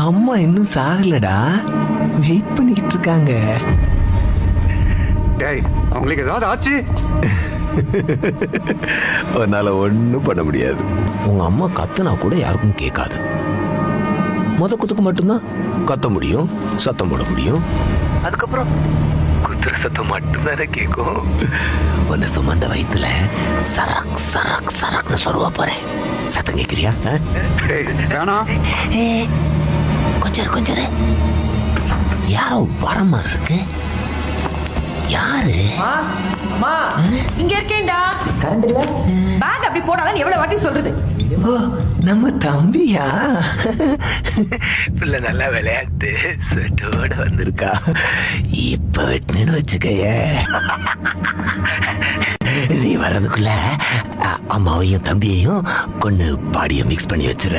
அம்மா இன்னும் சாகலடா, வெயிட் பண்ணிக்கிட்டு இருக்காங்க. டேய், அவங்களுக்கு ஏதாவது ஆச்சு? அதனால ஒன்றும் பண்ண முடியாது. உங்க அம்மா கத்துனா கூட யாருக்கும் கேட்காது. குத்துக்கு மட்டும்தான் கத்த முடியும், சத்தம் போட முடியும். அதுக்கப்புறம் குத்துற சத்தம் மட்டும்தானே கேட்கும். உன்னை சுமந்த வயிற்றுல சரக் சரக் சரக்னு சொல்லுவா போறேன். சத்தம் கேட்கிறியா? வேணாம், கொஞ்சம் யாரோ வர மாதிரி இருக்கு. யாரு? இங்க இருக்கேன்டா. கரண்ட் இல்ல. பேக் அப்படி போடாதான் எவ்வளவு வாட்டி சொல்றது? ஓ, நம்ம தம்பியா? பிள்ளை நல்லா விளையாட்டு ஸ்வெட்டோட வந்திருக்கா. இப்ப வெட்டுன்னு வச்சுக்கைய. நீ வர்றதுக்குள்ள அம்மாவையும் தம்பியையும் கொண்டு பாடிய மிக்ஸ் பண்ணி வச்சுற.